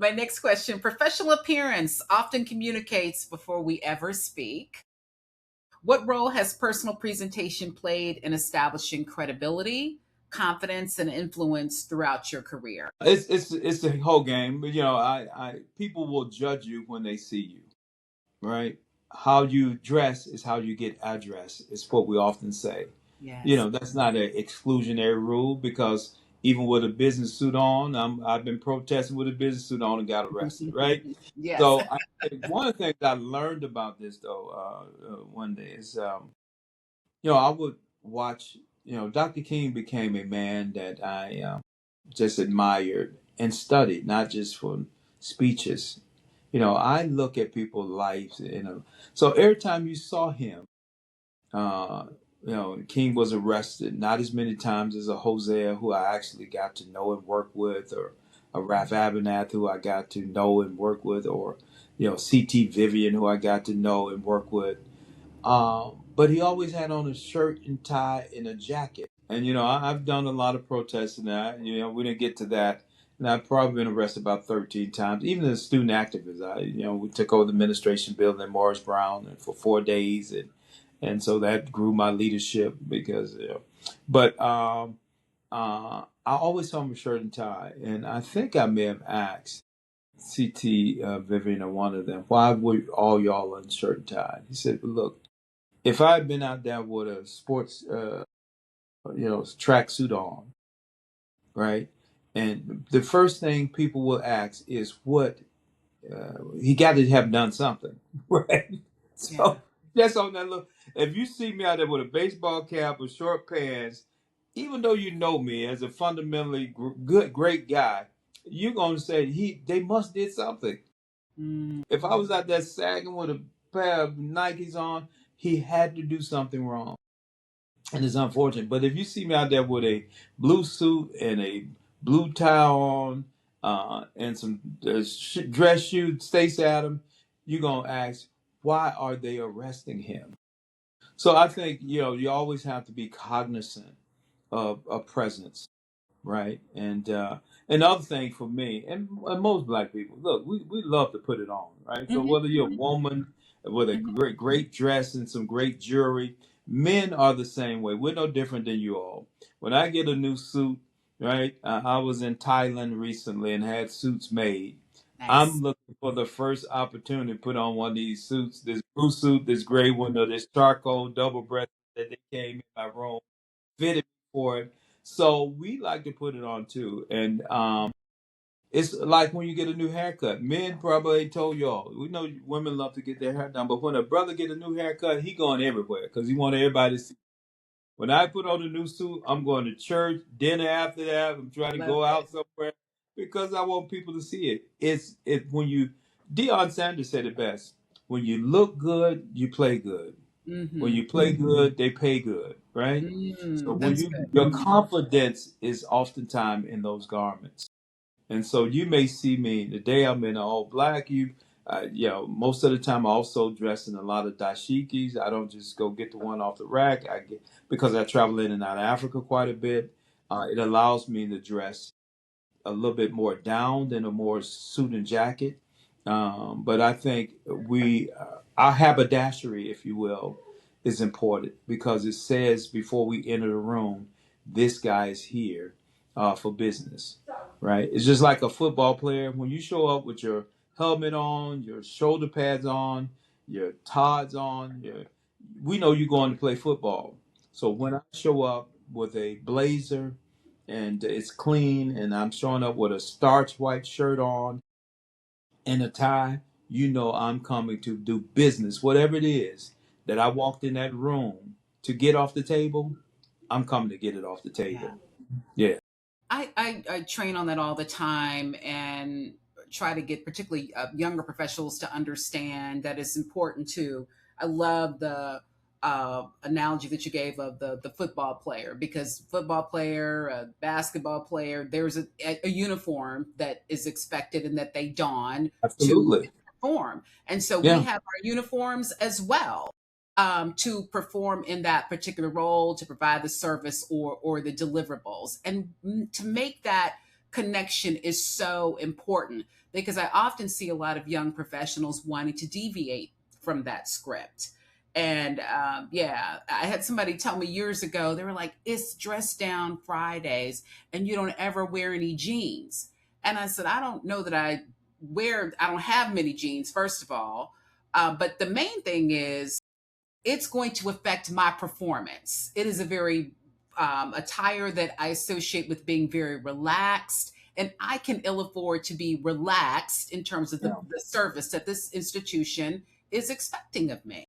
My next question: professional appearance often communicates before we ever speak. What role has personal presentation played in establishing credibility, confidence, and influence throughout your career? It's the whole game. But I people will judge you when they see you, right? How you dress is how you get addressed. It's what we often say. Yes. That's not an exclusionary rule because even with a business suit on, I've been protesting with a business suit on and got arrested, right? Yes. So I think one of the things I learned about this though, one day is, I would watch. Dr. King became a man that I just admired and studied, not just for speeches. I look at people's lives, so every time you saw him, uh, King was arrested not as many times as a Hosea, who I actually got to know and work with, or a Ralph Abernathy, who I got to know and work with, or C.T. Vivian, who I got to know and work with. But he always had on a shirt and tie and a jacket. And I've done a lot of protests in that. We didn't get to that. And I've probably been arrested about 13 times. Even as a student activist, we took over the administration building in Morris Brown for 4 days, and so that grew my leadership because. But I always saw him with shirt and tie, and I think I may have asked CT Vivian or one of them, why were all y'all in shirt and tie? He said, well, look, if I had been out there with a sports, track suit on, right, and the first thing people will ask is what he got to have done something, right? Yeah. So that's on that look. If you see me out there with a baseball cap or short pants, even though you know me as a fundamentally good, great guy, you're gonna say they must did something. Mm, If I was out there sagging with a pair of Nikes on, he had to do something wrong. And it's unfortunate. But if you see me out there with a blue suit and a blue tie on, and some dress shoes, Stacey Adams, you're gonna ask, why are they arresting him? So I think you always have to be cognizant of presence, right? And the other thing for me and most black people, look, we love to put it on, right? So mhm, whether you're a mhm, woman with a mhm. great dress and some great jewelry, men are the same way. We're no different than you all. When I get a new suit, right? I was in Thailand recently and had suits made. I'm Nice. looking for the first opportunity to put on one of these suits, this blue suit, this gray one, or this charcoal double breasted that they came in my room, fitted for it. So we like to put it on too. And it's like when you get a new haircut. Men probably ain't told y'all. We know women love to get their hair done, but when a brother get a new haircut, he going everywhere because he want everybody to see. When I put on a new suit, I'm going to church, dinner after that. I'm trying to Love go it. out somewhere because I want people to see it. It's when you Deion Sanders said it best. When you look good, you play good. When Hmm. you play good, they pay good, right? So when That's good. your confidence is oftentimes in those garments. And so you may see me the day I'm in all black. Most of the time I also dress in a lot of dashikis. I don't just go get the one off the rack. I get because I travel in and out of Africa quite a bit. It allows me to dress a little bit more down than a more suit and jacket. But I think our haberdashery, if you will, is important because it says before we enter the room, this guy is here for business, right? It's just like a football player. When you show up with your helmet on, your shoulder pads on, your Tods on, we know you're going to play football. So when I show up with a blazer and it's clean and I'm showing up with a starch white shirt on and a tie, I'm coming to do business. Whatever it is that I walked in that room to get off the table, I'm coming to get it off the Yeah. table. Yeah. I train on that all the time and try to get particularly younger professionals to understand that it's important too. I love the analogy that you gave of the football player, because football player, a basketball player, there's a uniform that is expected and that they don to Absolutely. perform. And so we Yeah. have our uniforms as well, to perform in that particular role, to provide the service or the deliverables, and to make that connection is so important because I often see a lot of young professionals wanting to deviate from that script. And yeah, I had somebody tell me years ago, they were like, it's dress down Fridays and you don't ever wear any jeans. And I said, I don't know that I don't have many jeans, first of all. But the main thing is, it's going to affect my performance. It is a very attire that I associate with being very relaxed, and I can ill afford to be relaxed in terms of Yeah. the service that this institution is expecting of me.